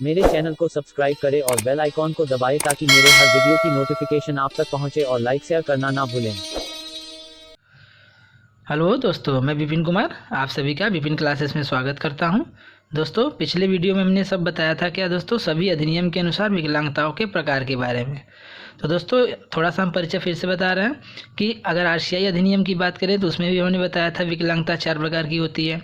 मेरे चैनल को सब्सक्राइब करें और बेल आइकॉन को दबाएं ताकि मेरे हर वीडियो की नोटिफिकेशन आप तक पहुंचे और लाइक शेयर करना ना भूलें। हेलो दोस्तों, मैं विपिन कुमार आप सभी का विपिन क्लासेस में स्वागत करता हूं। दोस्तों, पिछले वीडियो में हमने सब बताया था क्या दोस्तों, सभी अधिनियम के अनुसार विकलांगताओं के प्रकार के बारे में। तो दोस्तों थोड़ा सा हम परिचय फिर से बता रहे हैं कि अगर आरसीआई अधिनियम की बात करें तो उसमें भी हमने बताया था विकलांगता 4 प्रकार की होती है।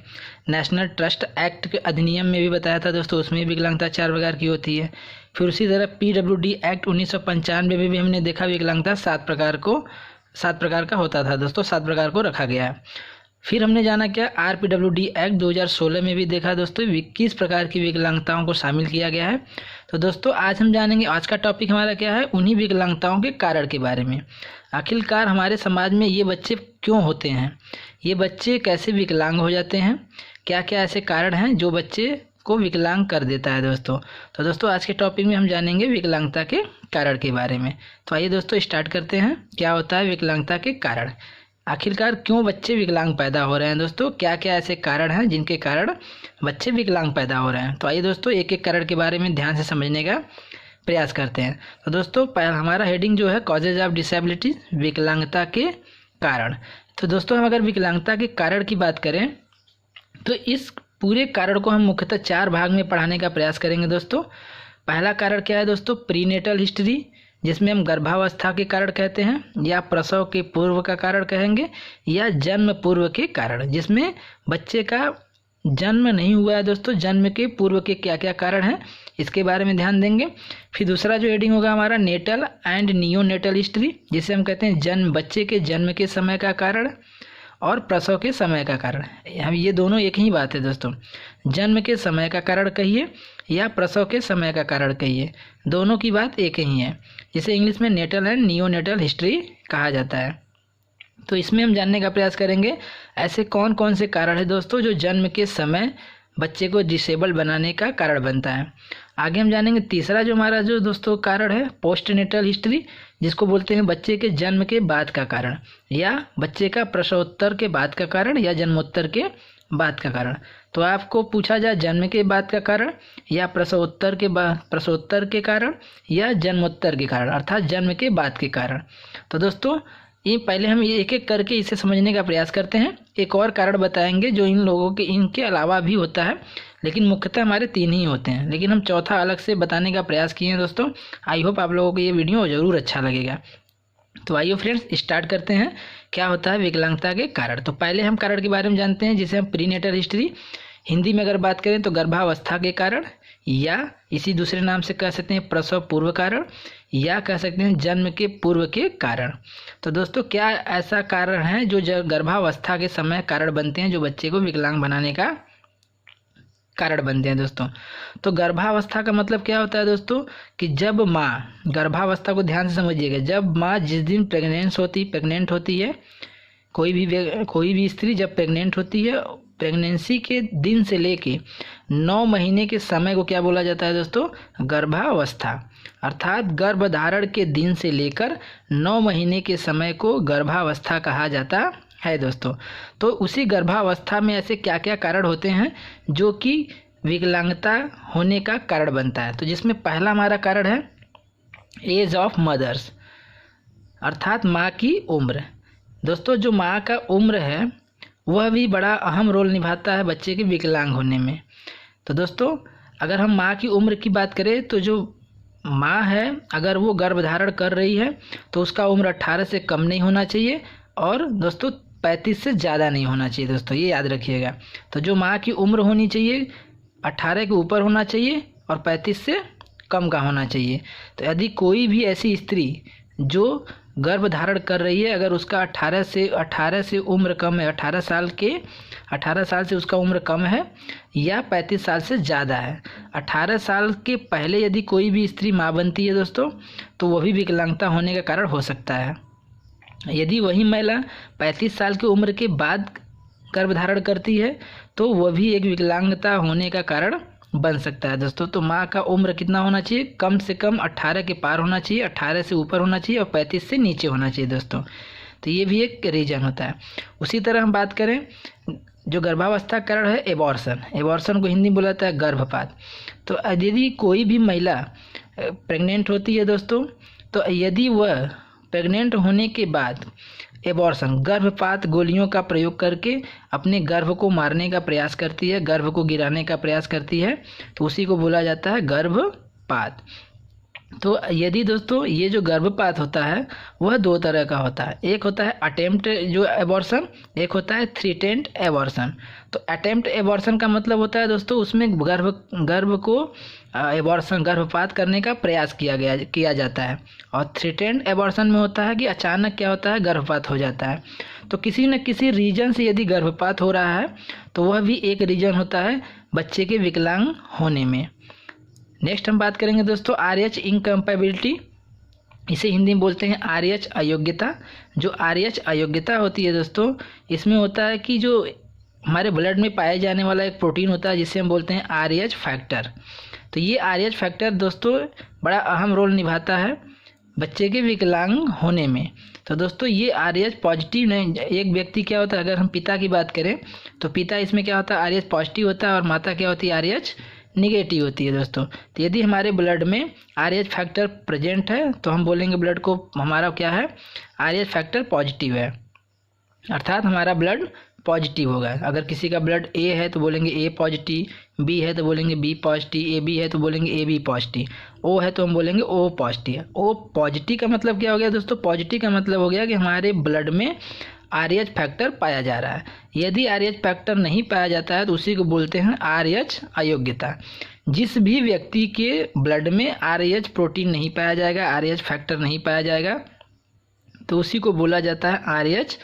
नेशनल ट्रस्ट एक्ट के अधिनियम में भी बताया था दोस्तों, उसमें विकलांगता 4 प्रकार की होती है। फिर उसी तरह PWD एक्ट 1995 में भी हमने देखा विकलांगता 7 प्रकार का होता था दोस्तों, 7 प्रकार को रखा गया है। फिर हमने जाना क्या, RPWD एक्ट 2016 में भी देखा दोस्तों 21 प्रकार की विकलांगताओं को शामिल किया गया है। तो दोस्तों आज हम जानेंगे, आज का टॉपिक हमारा क्या है, उन्हीं विकलांगताओं के कारण के बारे में। आखिरकार हमारे समाज में ये बच्चे क्यों होते हैं, ये बच्चे कैसे विकलांग हो जाते हैं, क्या क्या ऐसे कारण हैं जो बच्चे को विकलांग कर देता है दोस्तों। तो दोस्तों आज के टॉपिक में हम जानेंगे विकलांगता के कारण के बारे में। तो आइए दोस्तों स्टार्ट करते हैं, क्या होता है विकलांगता के कारण। आखिरकार क्यों बच्चे विकलांग पैदा हो रहे हैं दोस्तों, क्या क्या ऐसे कारण हैं जिनके कारण बच्चे विकलांग पैदा हो रहे हैं। तो आइए दोस्तों एक एक कारण के बारे में ध्यान से समझने का प्रयास करते हैं। तो दोस्तों हमारा हेडिंग जो है कॉजेज ऑफ डिसेबिलिटी, विकलांगता के कारण। तो दोस्तों हम अगर विकलांगता के कारण की बात करें तो इस पूरे कारण को हम मुख्यतः 4 भाग में पढ़ाने का प्रयास करेंगे दोस्तों। पहला कारण क्या है दोस्तों, प्रीनेटल हिस्ट्री, जिसमें हम गर्भावस्था के कारण कहते हैं, या प्रसव के पूर्व का कारण कहेंगे, या जन्म पूर्व के कारण, जिसमें बच्चे का जन्म नहीं हुआ है दोस्तों, जन्म के पूर्व के क्या क्या कारण हैं इसके बारे में ध्यान देंगे। फिर दूसरा जो हेडिंग होगा हमारा नेटल एंड नियोनेटल हिस्ट्री, जिसे हम कहते हैं बच्चे के जन्म के समय का कारण और प्रसव के समय का कारण। हम ये दोनों एक ही बात है दोस्तों, जन्म के समय का कारण कहिए या प्रसव के समय का कारण कहिए, दोनों की बात एक ही है, जिसे इंग्लिश में नेटल एंड नियोनेटल हिस्ट्री कहा जाता है। तो इसमें हम जानने का प्रयास करेंगे ऐसे कौन कौन से कारण है दोस्तों जो जन्म के समय बच्चे को डिसेबल बनाने का कारण बनता है। आगे हम जानेंगे तीसरा जो हमारा जो दोस्तों कारण है पोस्टनेटल हिस्ट्री, जिसको बोलते हैं बच्चे के जन्म के बाद का कारण, या बच्चे का प्रसवोत्तर के बाद का कारण, या जन्मोत्तर के बाद का कारण। तो आपको पूछा जाए जन्म के बाद का कारण या प्रसवोत्तर के कारण या जन्मोत्तर के कारण, अर्थात जन्म के बाद के कारण। तो दोस्तों ये पहले हम ये एक एक करके इसे समझने का प्रयास करते हैं। एक और कारण बताएंगे जो इन लोगों के इनके अलावा भी होता है, लेकिन मुख्यतः हमारे 3 ही होते हैं, लेकिन हम चौथा अलग से बताने का प्रयास किए हैं दोस्तों। आई होप आप लोगों को ये वीडियो ज़रूर अच्छा लगेगा। तो आइए फ्रेंड्स स्टार्ट करते हैं, क्या होता है विकलांगता के कारण। तो पहले हम कारण के बारे में जानते हैं, जिसे हम प्रीनेटल हिस्ट्री, हिंदी में अगर बात करें तो गर्भावस्था के कारण, या इसी दूसरे नाम से कह सकते हैं प्रसव पूर्व कारण, या कह सकते हैं जन्म के पूर्व के कारण। तो दोस्तों क्या ऐसा कारण है जो गर्भावस्था के समय कारण बनते हैं, जो बच्चे को विकलांग बनाने का कारण बनते हैं दोस्तों। तो गर्भावस्था का मतलब क्या होता है दोस्तों, कि जब माँ, गर्भावस्था को ध्यान से समझिएगा, जब माँ जिस दिन प्रेग्नेंट होती है, कोई भी स्त्री जब प्रेग्नेंट होती है, प्रेगनेंसी के दिन से लेके 9 महीने के समय को क्या बोला जाता है दोस्तों, गर्भावस्था। अर्थात गर्भधारण के दिन से लेकर 9 महीने के समय को गर्भावस्था कहा जाता है दोस्तों। तो उसी गर्भावस्था में ऐसे क्या क्या कारण होते हैं जो कि विकलांगता होने का कारण बनता है। तो जिसमें पहला हमारा कारण है एज ऑफ मदर्स, अर्थात माँ की उम्र। दोस्तों जो माँ का उम्र है वह भी बड़ा अहम रोल निभाता है बच्चे के विकलांग होने में। तो दोस्तों अगर हम माँ की उम्र की बात करें तो जो माँ है अगर वो गर्भधारण कर रही है तो उसका उम्र 18 से कम नहीं होना चाहिए, और दोस्तों 35 से ज़्यादा नहीं होना चाहिए दोस्तों, ये याद रखिएगा। तो जो माँ की उम्र होनी चाहिए 18 के ऊपर होना चाहिए और 35 से कम का होना चाहिए। तो यदि कोई भी ऐसी स्त्री जो गर्भधारण कर रही है, अगर उसका 18 से उम्र कम है, 18 साल से उसका उम्र कम है, या 35 साल से ज़्यादा है, 18 साल के पहले यदि कोई भी स्त्री माँ बनती है दोस्तों, तो वह भी विकलांगता होने का कारण हो सकता है। यदि वही महिला 35 साल की उम्र के बाद गर्भधारण करती है तो वह भी एक विकलांगता होने का कारण बन सकता है दोस्तों। तो माँ का उम्र कितना होना चाहिए, कम से कम 18 के पार होना चाहिए, 18 से ऊपर होना चाहिए और 35 से नीचे होना चाहिए दोस्तों। तो ये भी एक रीज़न होता है। उसी तरह हम बात करें जो गर्भावस्था का कारण है एबॉर्शन, एबॉर्शन को हिंदी में बोला जाता है गर्भपात। तो यदि कोई भी महिला प्रेग्नेंट होती है दोस्तों, तो यदि वह प्रेग्नेंट होने के बाद एबॉर्शन गर्भपात गोलियों का प्रयोग करके अपने गर्भ को मारने का प्रयास करती है, गर्भ को गिराने का प्रयास करती है, तो उसी को बोला जाता है गर्भपात। तो यदि दोस्तों ये जो गर्भपात होता है वह दो तरह का होता है, एक होता है अटेम्प्ट जो एबॉर्शन, एक होता है थ्रेटेंड एबॉर्शन। तो अटेम्प्ट एबॉर्शन का मतलब होता है दोस्तों उसमें गर्भ को एबॉर्शन गर्भपात करने का प्रयास किया जाता है, और थ्रेटेंड एबॉर्शन में होता है कि अचानक क्या होता है गर्भपात हो जाता है। तो किसी न किसी रीजन से यदि गर्भपात हो रहा है तो वह भी एक रीजन होता है बच्चे के विकलांग होने में। नेक्स्ट हम बात करेंगे दोस्तों RH इनकम्पैबिलिटी, इसे हिंदी में बोलते हैं RH अयोग्यता। जो RH अयोग्यता होती है दोस्तों, इसमें होता है कि जो हमारे ब्लड में पाए जाने वाला एक प्रोटीन होता है जिसे हम बोलते हैं RH फैक्टर। तो ये RH फैक्टर दोस्तों बड़ा अहम रोल निभाता है बच्चे के विकलांग होने में। तो दोस्तों ये RH पॉजिटिव नहीं, एक व्यक्ति क्या होता है, अगर हम पिता की बात करें तो पिता इसमें क्या होता है RH पॉजिटिव होता है, और माता क्या होती है RH निगेटिव होती है दोस्तों। तो यदि हमारे ब्लड में RH फैक्टर प्रेजेंट है तो हम बोलेंगे ब्लड को हमारा क्या है RH फैक्टर पॉजिटिव है, अर्थात हमारा ब्लड पॉजिटिव होगा। अगर किसी का ब्लड A है तो बोलेंगे A पॉजिटिव, B है तो बोलेंगे B पॉजिटिव, AB है तो बोलेंगे AB पॉजिटिव, O है तो हम बोलेंगे O पॉजिटिव। O पॉजिटिव का मतलब क्या हो गया दोस्तों, पॉजिटिव का मतलब हो गया कि हमारे ब्लड में RH फैक्टर पाया जा रहा है। यदि RH फैक्टर नहीं पाया जाता है तो उसी को बोलते हैं RH अयोग्यता। जिस भी व्यक्ति के ब्लड में RH प्रोटीन नहीं पाया जाएगा, RH फैक्टर नहीं पाया जाएगा, तो उसी को बोला जाता है RH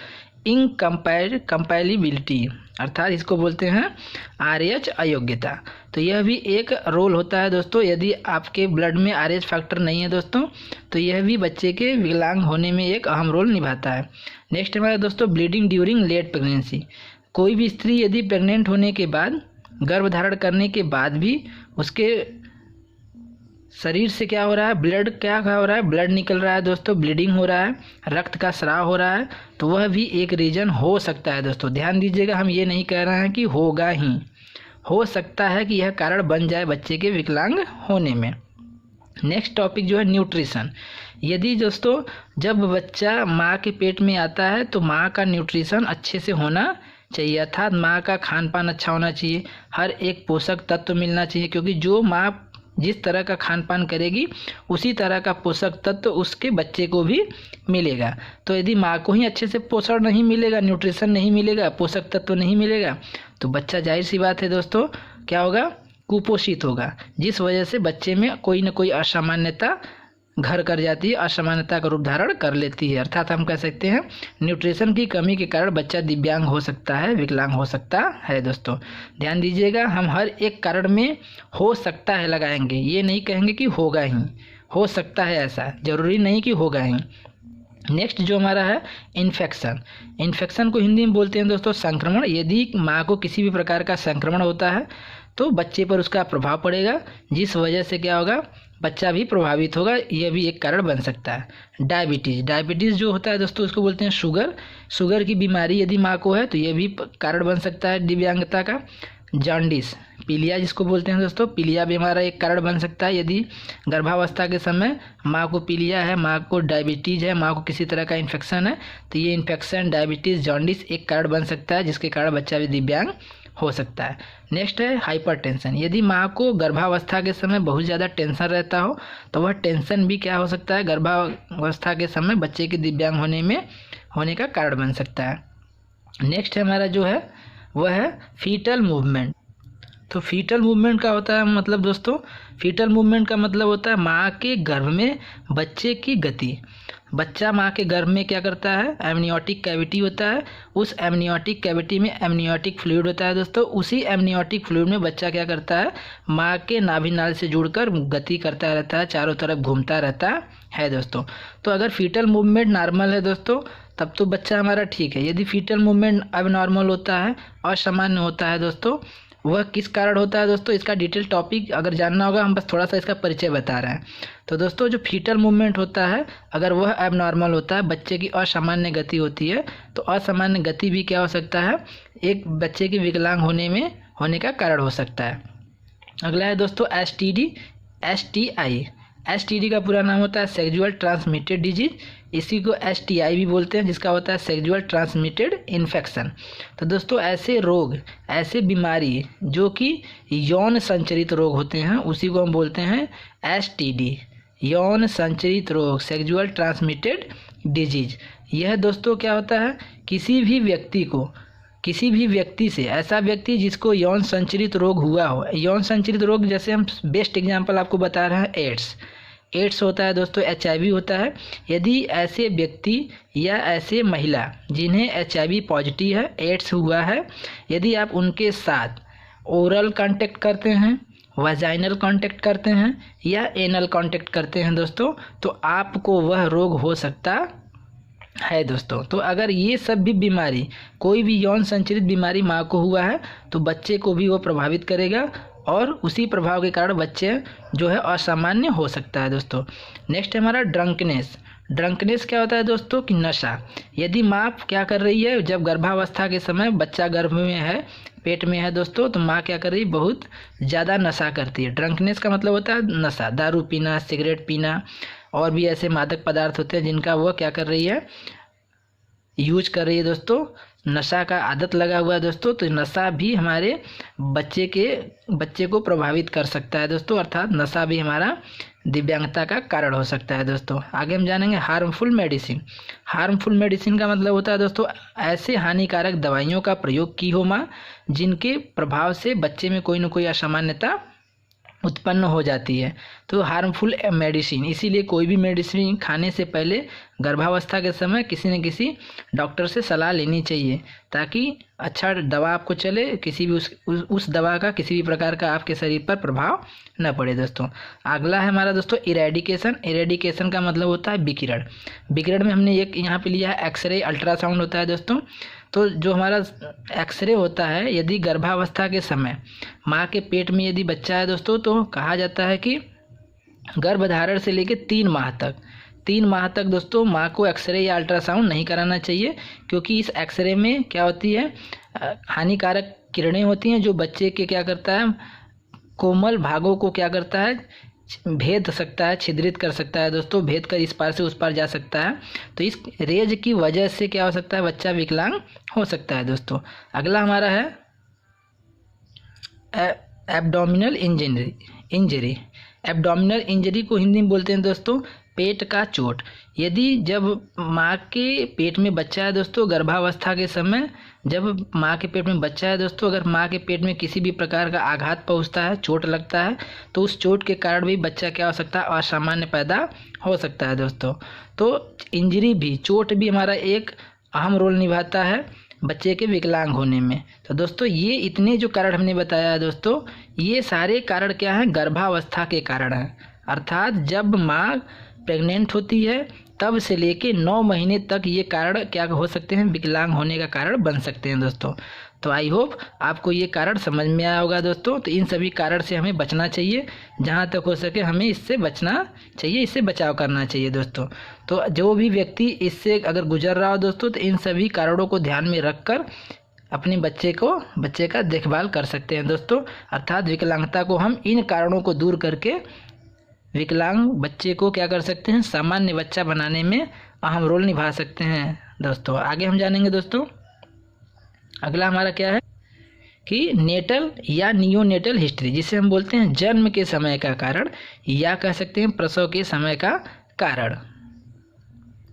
इनकम्पैटिबिलिटी, अर्थात इसको बोलते हैं RH अयोग्यता। तो यह भी एक रोल होता है दोस्तों, यदि आपके ब्लड में RH फैक्टर नहीं है दोस्तों तो यह भी बच्चे के विकलांग होने में एक अहम रोल निभाता है। नेक्स्ट हमारा दोस्तों ब्लीडिंग ड्यूरिंग लेट प्रेगनेंसी। कोई भी स्त्री यदि प्रेग्नेंट होने के बाद, गर्भधारण करने के बाद भी उसके शरीर से क्या हो रहा है, क्या हो रहा है, ब्लड निकल रहा है दोस्तों, ब्लीडिंग हो रहा है, रक्त का स्राव हो रहा है, तो वह भी एक रीजन हो सकता है दोस्तों। ध्यान दीजिएगा, हम ये नहीं कह रहे हैं कि होगा ही, हो सकता है कि यह कारण बन जाए बच्चे के विकलांग होने में। नेक्स्ट टॉपिक जो है न्यूट्रिशन। यदि दोस्तों जब बच्चा माँ के पेट में आता है तो माँ का न्यूट्रिशन अच्छे से होना चाहिए, अर्थात माँ का खान पान अच्छा होना चाहिए, हर एक पोषक तत्व मिलना चाहिए, क्योंकि जो माँ जिस तरह का खान पान करेगी उसी तरह का पोषक तत्व उसके बच्चे को भी मिलेगा। तो यदि माँ को ही अच्छे से पोषण नहीं मिलेगा, न्यूट्रिशन नहीं मिलेगा, पोषक तत्व नहीं मिलेगा, तो बच्चा जाहिर सी बात है दोस्तों क्या होगा, कुपोषित होगा, जिस वजह से बच्चे में कोई न कोई असामान्यता घर कर जाती है, असामान्यता का रूप धारण कर लेती है। अर्थात हम कह सकते हैं न्यूट्रिशन की कमी के कारण बच्चा दिव्यांग हो सकता है, विकलांग हो सकता है दोस्तों। ध्यान दीजिएगा, हम हर एक कारण में हो सकता है लगाएंगे, ये नहीं कहेंगे कि होगा ही, हो सकता है, ऐसा जरूरी नहीं कि होगा ही। नेक्स्ट जो हमारा है इन्फेक्शन। इन्फेक्शन को हिंदी में बोलते हैं दोस्तों संक्रमण। यदि माँ को किसी भी प्रकार का संक्रमण होता है तो बच्चे पर उसका प्रभाव पड़ेगा, जिस वजह से क्या होगा, बच्चा भी प्रभावित होगा, यह भी एक कारण बन सकता है। डायबिटीज़ जो होता है दोस्तों उसको बोलते हैं शुगर की बीमारी यदि माँ को है तो यह भी कारण बन सकता है दिव्यांगता का। जॉन्डिस, पीलिया जिसको बोलते हैं दोस्तों, पीलिया भी हमारा एक कारण बन सकता है। यदि गर्भावस्था के समय माँ को पीलिया है, माँ को डायबिटीज़ है, माँ को किसी तरह का इन्फेक्शन है, तो ये इन्फेक्शन, डायबिटीज़, जॉन्डिस एक कारण बन सकता है, जिसके कारण बच्चा भी दिव्यांग हो सकता है। नेक्स्ट है हाइपरटेंशन। यदि माँ को गर्भावस्था के समय बहुत ज़्यादा टेंशन रहता हो तो वह टेंशन भी क्या हो सकता है, गर्भावस्था के समय बच्चे के दिव्यांग होने का कारण बन सकता है। नेक्स्ट है हमारा जो है वह है फीटल मूवमेंट। तो फीटल मूवमेंट का होता है मतलब दोस्तों, फीटल मूवमेंट का मतलब होता है माँ के गर्भ में बच्चे की गति। बच्चा माँ के गर्भ में क्या करता है, एमनियोटिक कैविटी होता है, उस एमनियोटिक कैविटी में एमनियोटिक फ्लूइड होता है दोस्तों। उसी एमनियोटिक फ्लूइड में बच्चा क्या करता है, माँ के नाभि नाल से जुड़कर गति करता रहता है, चारों तरफ घूमता रहता है दोस्तों। तो अगर फीटल मूवमेंट नॉर्मल है दोस्तों तब तो बच्चा हमारा ठीक है। यदि फीटल मूवमेंट अब नॉर्मल होता है, असामान्य होता है दोस्तों, वह किस कारण होता है दोस्तों, इसका डिटेल टॉपिक अगर जानना होगा, हम बस थोड़ा सा इसका परिचय बता रहे हैं। तो दोस्तों जो फीटल मूवमेंट होता है, अगर वह एबनॉर्मल होता है, बच्चे की असामान्य गति होती है, तो असामान्य गति भी क्या हो सकता है, एक बच्चे के विकलांग होने का कारण हो सकता है। अगला है दोस्तों STI का पूरा नाम होता है सेक्सुअल ट्रांसमिटेड डिजीज, इसी को STI भी बोलते हैं, जिसका होता है सेक्सुअल ट्रांसमिटेड इन्फेक्शन। तो दोस्तों ऐसे रोग, ऐसे बीमारी जो कि यौन संचरित रोग होते हैं, उसी को हम बोलते हैं STD, यौन संचरित रोग, सेक्सुअल ट्रांसमिटेड डिजीज। यह दोस्तों क्या होता है, किसी भी व्यक्ति से, ऐसा व्यक्ति जिसको यौन संचरित रोग हुआ हो, यौन संचरित रोग जैसे हम बेस्ट एग्जांपल आपको बता रहे हैं एड्स होता है दोस्तों, HIV होता है। यदि ऐसे व्यक्ति या ऐसे महिला जिन्हें HIV पॉजिटिव है, एड्स हुआ है, यदि आप उनके साथ ओरल कांटेक्ट करते हैं, वाजाइनल कांटेक्ट करते हैं या एनल कांटेक्ट करते हैं दोस्तों, तो आपको वह रोग हो सकता है दोस्तों। तो अगर ये सब भी बीमारी, कोई भी यौन संचरित बीमारी माँ को हुआ है, तो बच्चे को भी वो प्रभावित करेगा और उसी प्रभाव के कारण बच्चे जो है असामान्य हो सकता है दोस्तों। नेक्स्ट है हमारा ड्रंकनेस क्या होता है दोस्तों, कि नशा। यदि माँ क्या कर रही है, जब गर्भावस्था के समय बच्चा गर्भ में है, पेट में है दोस्तों, तो माँ क्या कर रही है, बहुत ज़्यादा नशा करती है। ड्रंकनेस का मतलब होता है नशा, दारू पीना, सिगरेट पीना और भी ऐसे मादक पदार्थ होते हैं जिनका वो क्या कर रही है, यूज कर रही है दोस्तों, नशा का आदत लगा हुआ है दोस्तों। तो नशा भी हमारे बच्चे को प्रभावित कर सकता है दोस्तों, अर्थात नशा भी हमारा दिव्यांगता का कारण हो सकता है दोस्तों। आगे हम जानेंगे हार्मफुल मेडिसिन का मतलब होता है दोस्तों ऐसे हानिकारक दवाइयों का प्रयोग की हो माँ, जिनके प्रभाव से बच्चे में कोई न कोई असामान्यता उत्पन्न हो जाती है। तो हार्मफुल मेडिसिन, इसीलिए कोई भी मेडिसिन खाने से पहले गर्भावस्था के समय किसी न किसी डॉक्टर से सलाह लेनी चाहिए, ताकि अच्छा दवा आपको चले, किसी भी उस दवा का किसी भी प्रकार का आपके शरीर पर प्रभाव न पड़े दोस्तों। अगला है हमारा दोस्तों इरेडिकेशन का मतलब होता है विकिरण में हमने एक यहाँ पे लिया है एक्सरे, अल्ट्रासाउंड होता है दोस्तों। तो जो हमारा एक्सरे होता है, यदि गर्भावस्था के समय माँ के पेट में यदि बच्चा है दोस्तों, तो कहा जाता है कि गर्भधारण से लेकर 3 माह तक दोस्तों माँ को एक्सरे या अल्ट्रासाउंड नहीं कराना चाहिए, क्योंकि इस एक्सरे में क्या होती है, हानिकारक किरणें होती हैं, जो बच्चे के क्या करता है, कोमल भागों को क्या करता है, भेद सकता है, छिद्रित कर सकता है दोस्तों, भेद कर इस पार से उस पार जा सकता है। तो इस रेज की वजह से क्या हो सकता है, बच्चा विकलांग हो सकता है दोस्तों। अगला हमारा है एब्डोमिनल इंजरी। एब्डोमिनल इंजरी को हिंदी में बोलते हैं दोस्तों पेट का चोट। यदि जब माँ के पेट में बच्चा है दोस्तों, गर्भावस्था के समय जब माँ के पेट में बच्चा है दोस्तों, अगर माँ के पेट में किसी भी प्रकार का आघात पहुँचता है, चोट लगता है, तो उस चोट के कारण भी बच्चा क्या हो सकता है, असामान्य पैदा हो सकता है दोस्तों। तो इंजरी भी, चोट भी हमारा एक अहम रोल निभाता है बच्चे के विकलांग होने में। तो दोस्तों ये इतने जो कारण हमने बताया है दोस्तों, ये सारे कारण क्या हैं, गर्भावस्था के कारण हैं। अर्थात जब माँ प्रेग्नेंट होती है तब से लेके 9 महीने तक ये कारण क्या हो सकते हैं, विकलांग होने का कारण बन सकते हैं दोस्तों। तो आई होप आपको ये कारण समझ में आया होगा दोस्तों। तो इन सभी कारण से हमें बचना चाहिए, जहाँ तक हो सके हमें इससे बचना चाहिए, इससे बचाव करना चाहिए दोस्तों। तो जो भी व्यक्ति इससे अगर गुजर रहा हो दोस्तों, तो इन सभी कारणों को ध्यान में रख कर अपने बच्चे का देखभाल कर सकते हैं दोस्तों। अर्थात विकलांगता को हम इन कारणों को दूर करके विकलांग बच्चे को क्या कर सकते हैं, सामान्य बच्चा बनाने में अहम रोल निभा सकते हैं दोस्तों। आगे हम जानेंगे दोस्तों। अगला हमारा क्या है कि नेटल या नियोनेटल हिस्ट्री, जिसे हम बोलते हैं जन्म के समय का कारण, या कह सकते हैं प्रसव के समय का कारण।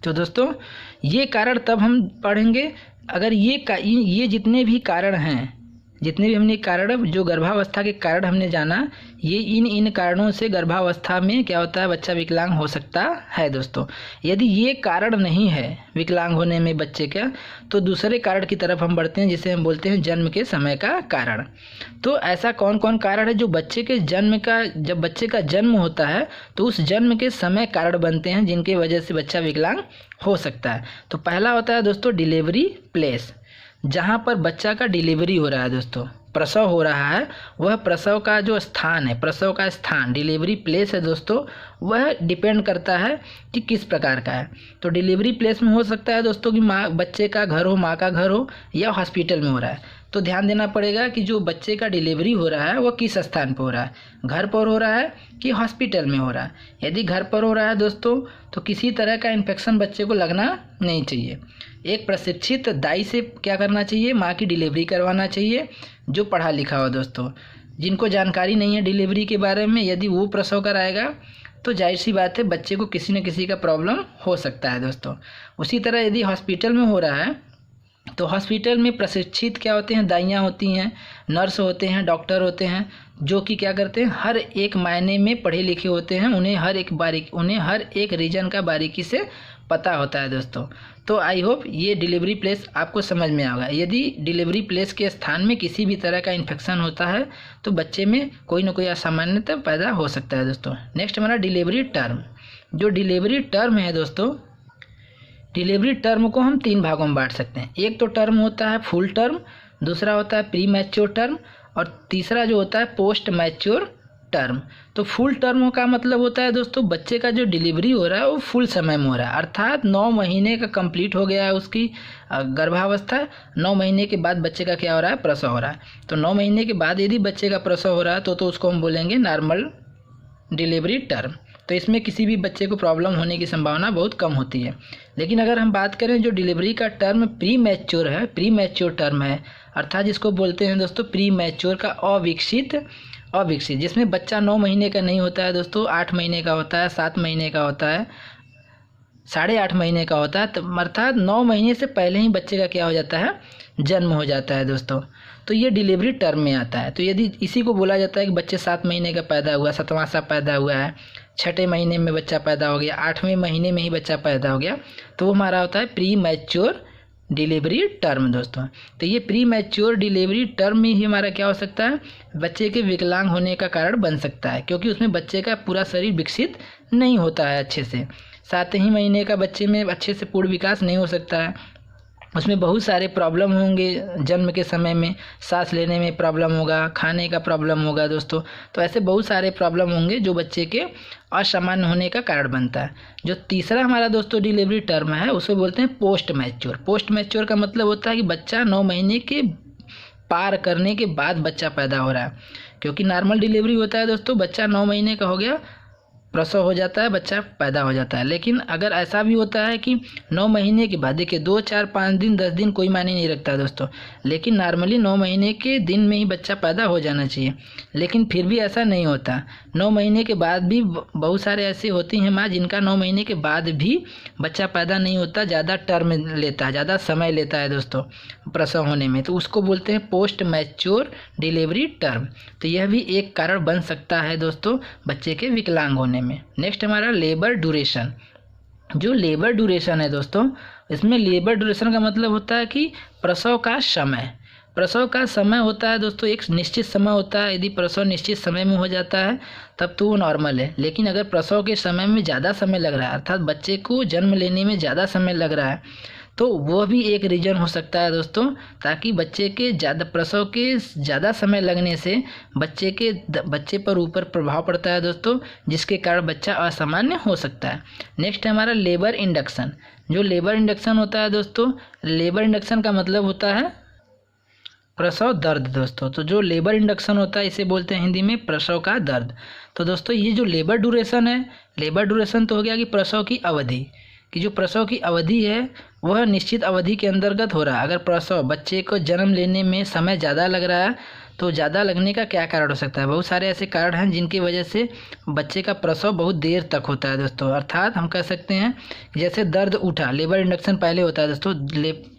तो दोस्तों ये कारण तब हम पढ़ेंगे अगर ये जितने भी कारण हैं, जितने भी हमने कारण, जो गर्भावस्था के कारण हमने जाना, ये इन कारणों से गर्भावस्था में क्या होता है, बच्चा विकलांग हो सकता है दोस्तों। यदि ये कारण नहीं है विकलांग होने में बच्चे का, तो दूसरे कारण की तरफ हम बढ़ते हैं, जिसे हम बोलते हैं जन्म के समय का कारण। तो ऐसा कौन कौन कारण है जो बच्चे के जब बच्चे का जन्म होता है तो उस जन्म के समय कारण बनते हैं, जिनके वजह से बच्चा विकलांग हो सकता है। तो पहला होता है दोस्तों डिलीवरी प्लेस। जहाँ पर बच्चा का डिलीवरी हो रहा है दोस्तों, प्रसव हो रहा है, वह प्रसव का जो स्थान है, प्रसव का स्थान डिलीवरी प्लेस है दोस्तों, वह डिपेंड करता है कि किस प्रकार का है। तो डिलीवरी प्लेस में हो सकता है दोस्तों कि माँ बच्चे का घर हो, माँ का घर हो, या हॉस्पिटल में हो रहा है। तो ध्यान देना पड़ेगा कि जो बच्चे का डिलीवरी हो रहा है वह किस स्थान पर हो रहा है, घर पर हो रहा है कि हॉस्पिटल में हो रहा है। यदि घर पर हो रहा है दोस्तों तो किसी तरह का इन्फेक्शन बच्चे को लगना नहीं चाहिए। एक प्रशिक्षित दाई से क्या करना चाहिए, माँ की डिलीवरी करवाना चाहिए, जो पढ़ा लिखा हो दोस्तों। जिनको जानकारी नहीं है डिलीवरी के बारे में, यदि वो प्रसव कराएगा तो जाहिर सी बात है बच्चे को किसी न किसी का प्रॉब्लम हो सकता है दोस्तों। उसी तरह यदि हॉस्पिटल में हो रहा है तो हॉस्पिटल में प्रशिक्षित क्या होते हैं, दाइयाँ होती हैं, नर्स होते हैं, डॉक्टर होते हैं, जो कि क्या करते हैं, हर एक मायने में पढ़े लिखे होते हैं। उन्हें हर एक रीजन का बारीकी से पता होता है दोस्तों। तो आई होप ये डिलीवरी प्लेस आपको समझ में आएगा। यदि डिलीवरी प्लेस के स्थान में किसी भी तरह का इन्फेक्शन होता है तो बच्चे में कोई ना कोई असामान्यता पैदा हो सकता है दोस्तों। नेक्स्ट हमारा डिलीवरी टर्म। जो डिलीवरी टर्म है दोस्तों, डिलीवरी टर्म को हम 3 भागों में बांट सकते हैं। एक तो टर्म होता है फुल टर्म, दूसरा होता है प्री मैच्योर टर्म, और तीसरा जो होता है पोस्ट मैच्योर टर्म। तो फुल टर्म का मतलब होता है दोस्तों बच्चे का जो डिलीवरी हो रहा है वो फुल समय में हो रहा है, अर्थात 9 महीने का कंप्लीट हो गया है उसकी गर्भावस्था। 9 महीने के बाद बच्चे का क्या हो रहा है, प्रसव हो रहा है। तो 9 महीने के बाद यदि बच्चे का प्रसव हो रहा है तो उसको हम बोलेंगे नॉर्मल डिलीवरी टर्म। तो इसमें किसी भी बच्चे को प्रॉब्लम होने की संभावना बहुत कम होती है। लेकिन अगर हम बात करें जो डिलीवरी का टर्म प्री मैच्योर है, प्री मैच्योर टर्म है, अर्थात जिसको बोलते हैं दोस्तों प्री मैच्योर का अविकसित, जिसमें बच्चा 9 महीने का नहीं होता है दोस्तों, 8 महीने का होता है, 7 महीने का होता है, 8.5 महीने का होता है, तो अर्थात 9 महीने से पहले ही बच्चे का क्या हो जाता है, जन्म हो जाता है दोस्तों। तो ये डिलीवरी टर्म में आता है। तो यदि इसी को बोला जाता है कि बच्चे 7 महीने का पैदा हुआ, 7वां सा पैदा हुआ है, 6ठे महीने में बच्चा पैदा हो गया, 8वें महीने में ही बच्चा पैदा हो गया, तो वो हमारा होता है प्री मैच्योर डिलीवरी टर्म दोस्तों। तो ये प्री मैच्योर डिलीवरी टर्म में ही हमारा क्या हो सकता है, बच्चे के विकलांग होने का कारण बन सकता है, क्योंकि उसमें बच्चे का पूरा शरीर विकसित नहीं होता है अच्छे से। 7 ही महीने का बच्चे में अच्छे से पूर्ण विकास नहीं हो सकता है, उसमें बहुत सारे प्रॉब्लम होंगे। जन्म के समय में सांस लेने में प्रॉब्लम होगा, खाने का प्रॉब्लम होगा दोस्तों। तो ऐसे बहुत सारे प्रॉब्लम होंगे जो बच्चे के असामान्य होने का कारण बनता है। जो तीसरा हमारा दोस्तों डिलीवरी टर्म है उसे बोलते हैं पोस्ट मैच्योर। पोस्ट मैच्योर का मतलब होता है कि बच्चा 9 महीने के पार करने के बाद बच्चा पैदा हो रहा है। क्योंकि नॉर्मल डिलीवरी होता है दोस्तों, बच्चा 9 महीने का हो गया, प्रसव हो जाता है, बच्चा पैदा हो जाता है। लेकिन अगर ऐसा भी होता है कि 9 महीने के बाद, देखिए 2, 4, 5 दिन, 10 दिन कोई मायने नहीं रखता दोस्तों, लेकिन नॉर्मली 9 महीने के दिन में ही बच्चा पैदा हो जाना चाहिए। लेकिन फिर भी ऐसा नहीं होता। 9 महीने के बाद भी बहुत सारे ऐसे होती हैं माँ जिनका 9 महीने के बाद भी बच्चा पैदा नहीं होता, ज़्यादा टर्म लेता है, ज़्यादा समय लेता है दोस्तों प्रसव होने में। तो उसको बोलते हैं पोस्ट मैच्योर डिलीवरी टर्म। तो यह भी एक कारण बन सकता है दोस्तों बच्चे के विकलांग होने में। नेक्स्ट हमारा लेबर ड्यूरेशन। जो लेबर ड्यूरेशन है दोस्तों, इसमें लेबर ड्यूरेशन का मतलब होता है कि प्रसव का समय। प्रसव का समय होता है दोस्तों, एक निश्चित समय होता है। यदि प्रसव निश्चित समय में हो जाता है तब तो वो नॉर्मल है। लेकिन अगर प्रसव के समय में ज़्यादा समय लग रहा है, अर्थात बच्चे को जन्म लेने में ज़्यादा समय लग रहा है, तो वो भी एक रीज़न हो सकता है दोस्तों, ताकि बच्चे के प्रसव के ज़्यादा समय लगने से बच्चे पर ऊपर प्रभाव पड़ता है दोस्तों, जिसके कारण बच्चा असामान्य हो सकता है। नेक्स्ट है हमारा लेबर इंडक्शन। जो लेबर इंडक्शन होता है दोस्तों, लेबर इंडक्शन का मतलब होता है प्रसव दर्द दोस्तों। तो जो लेबर इंडक्शन होता है इसे बोलते हैं हिंदी में प्रसव का दर्द। तो दोस्तों ये जो लेबर ड्यूरेशन है, लेबर ड्यूरेशन तो हो गया कि प्रसव की अवधि, कि जो प्रसव की अवधि है वह निश्चित अवधि के अंतर्गत हो रहा है। अगर प्रसव बच्चे को जन्म लेने में समय ज़्यादा लग रहा है तो ज़्यादा लगने का क्या कारण हो सकता है, बहुत सारे ऐसे कारण हैं जिनकी वजह से बच्चे का प्रसव बहुत देर तक होता है दोस्तों। अर्थात हम कह सकते हैं जैसे दर्द उठा, लेबर इंडक्शन पहले होता है दोस्तों,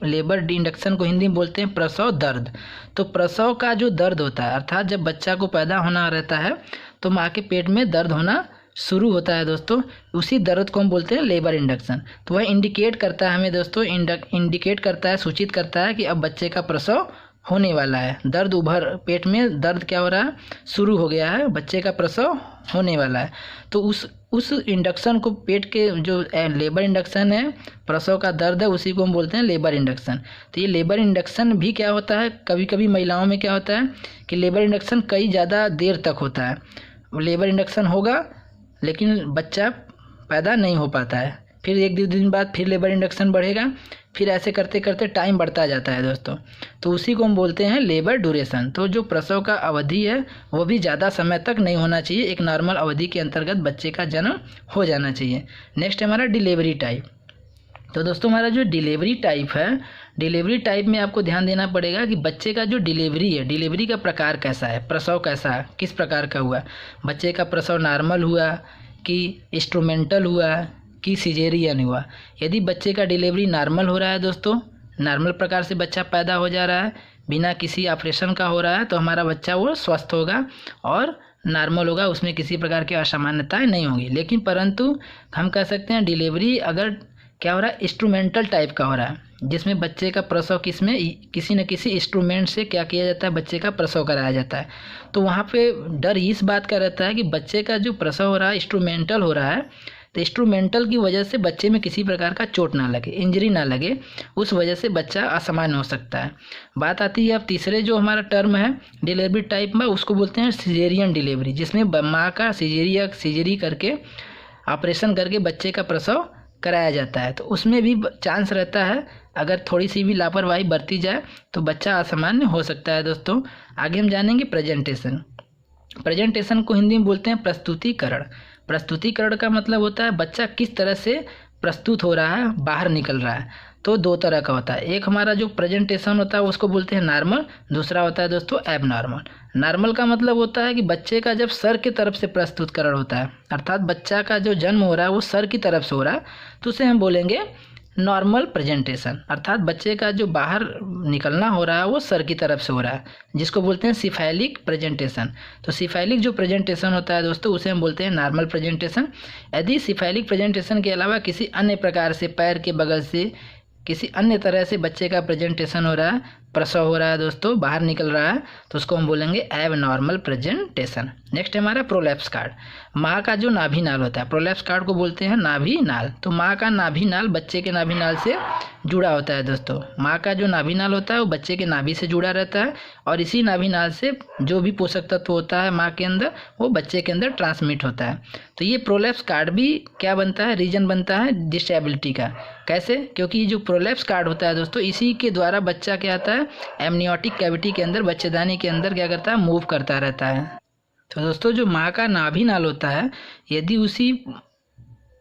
लेबर इंडक्शन को हिंदी में बोलते हैं प्रसव दर्द। तो प्रसव का जो दर्द होता है, अर्थात जब बच्चा को पैदा होना रहता है तो माँ के पेट में दर्द होना शुरू होता है दोस्तों, उसी दर्द को हम बोलते हैं लेबर इंडक्शन। तो वह इंडिकेट करता है हमें दोस्तों, इंडिकेट करता है, सूचित करता है कि अब बच्चे का प्रसव होने वाला है, दर्द उभर पेट में दर्द क्या हो रहा है, शुरू हो गया है, बच्चे का प्रसव होने वाला है। तो उस इंडक्शन को पेट के जो लेबर इंडक्शन है, प्रसव का दर्द है, उसी को हम बोलते हैं लेबर इंडक्शन। तो ये लेबर इंडक्शन भी क्या होता है, कभी कभी महिलाओं में क्या होता है कि लेबर इंडक्शन कई ज़्यादा देर तक होता है। लेबर इंडक्शन होगा लेकिन बच्चा पैदा नहीं हो पाता है, फिर 1-2 दिन बाद फिर लेबर इंडक्शन बढ़ेगा, फिर ऐसे करते करते टाइम बढ़ता जाता है दोस्तों। तो उसी को हम बोलते हैं लेबर ड्यूरेशन। तो जो प्रसव का अवधि है वो भी ज़्यादा समय तक नहीं होना चाहिए, एक नॉर्मल अवधि के अंतर्गत बच्चे का जन्म हो जाना चाहिए। नेक्स्ट हमारा डिलीवरी टाइप। तो दोस्तों हमारा जो डिलीवरी टाइप है, डिलीवरी टाइप में आपको ध्यान देना पड़ेगा कि बच्चे का जो डिलीवरी है, डिलीवरी का प्रकार कैसा है, प्रसव कैसा है, किस प्रकार का हुआ, बच्चे का प्रसव नॉर्मल हुआ कि इंस्ट्रूमेंटल हुआ कि सिजेरियन हुआ। यदि बच्चे का डिलीवरी नॉर्मल हो रहा है दोस्तों, नॉर्मल प्रकार से बच्चा पैदा हो जा रहा है, बिना किसी ऑपरेशन का हो रहा है, तो हमारा बच्चा वो स्वस्थ होगा और नॉर्मल होगा, उसमें किसी प्रकार की असामान्यताएं नहीं होंगी। लेकिन परंतु हम कह सकते हैं डिलीवरी अगर क्या हो रहा है, इंस्ट्रूमेंटल टाइप का हो रहा है, जिसमें बच्चे का प्रसव किसी न किसी इंस्ट्रूमेंट से क्या किया जाता है, बच्चे का प्रसव कराया जाता है। तो वहाँ पे डर इस बात का रहता है कि बच्चे का जो प्रसव हो रहा है इंस्ट्रूमेंटल हो रहा है, तो इंस्ट्रूमेंटल की वजह से बच्चे में किसी प्रकार का चोट ना लगे, इंजरी ना लगे, उस वजह से बच्चा असामान्य हो सकता है। बात आती है अब तीसरे जो हमारा टर्म है डिलीवरी टाइप में, उसको बोलते हैं सिजेरियन डिलीवरी, जिसमें माँ का सिजेरी करके ऑपरेशन करके बच्चे का प्रसव कराया जाता है। तो उसमें भी चांस रहता है अगर थोड़ी सी भी लापरवाही बरती जाए तो बच्चा असामान्य हो सकता है दोस्तों। आगे हम जानेंगे प्रेजेंटेशन। प्रेजेंटेशन को हिंदी में बोलते हैं प्रस्तुतिकरण। प्रस्तुतिकरण का मतलब होता है बच्चा किस तरह से प्रस्तुत हो रहा है, बाहर निकल रहा है। तो 2 तरह का होता है, एक हमारा जो प्रेजेंटेशन होता है उसको बोलते हैं नॉर्मल, दूसरा होता है दोस्तों एबनॉर्मल। नॉर्मल का मतलब होता है कि बच्चे का जब सर की तरफ से प्रस्तुतकरण होता है, अर्थात बच्चा का जो जन्म हो रहा है वो सर की तरफ से हो रहा है, तो उसे हम बोलेंगे नॉर्मल प्रेजेंटेशन, अर्थात बच्चे का जो बाहर निकलना हो रहा है वो सर की तरफ से हो रहा है, जिसको बोलते हैं सिफेलिक प्रेजेंटेशन। तो सिफेलिक जो प्रेजेंटेशन होता है दोस्तों उसे हम बोलते हैं नॉर्मल प्रेजेंटेशन। यदि सिफेलिक प्रेजेंटेशन के अलावा किसी अन्य प्रकार से पैर के बगल से किसी अन्य तरह से बच्चे का प्रेजेंटेशन हो रहा है, प्रसव हो रहा है दोस्तों, बाहर निकल रहा है, तो उसको हम बोलेंगे एबनॉर्मल प्रेजेंटेशन। नेक्स्ट है हमारा प्रोलैप्स कार्ड। माँ का जो नाभि नाल होता है, प्रोलैप्स कार्ड को बोलते हैं नाभि नाल। तो माँ का नाभि नाल बच्चे के नाभि नाल से जुड़ा होता है दोस्तों। माँ का जो नाभि नाल होता है वो बच्चे के नाभि से जुड़ा रहता है और इसी नाभि नाल से जो भी पोषक तत्व होता है माँ के अंदर वो बच्चे के अंदर ट्रांसमिट होता है। तो ये प्रोलैप्स कार्ड भी क्या बनता है, रीजन बनता है डिसेबिलिटी का। कैसे? क्योंकि जो प्रोलैप्स कार्ड होता है दोस्तों इसी के द्वारा बच्चा क्या आता है, एमनियोटिक कैविटी के अंदर, बच्चेदानी के अंदर क्या करता है, मूव करता रहता है। तो दोस्तों जो माँ का नाभि नाल होता है, यदि उसी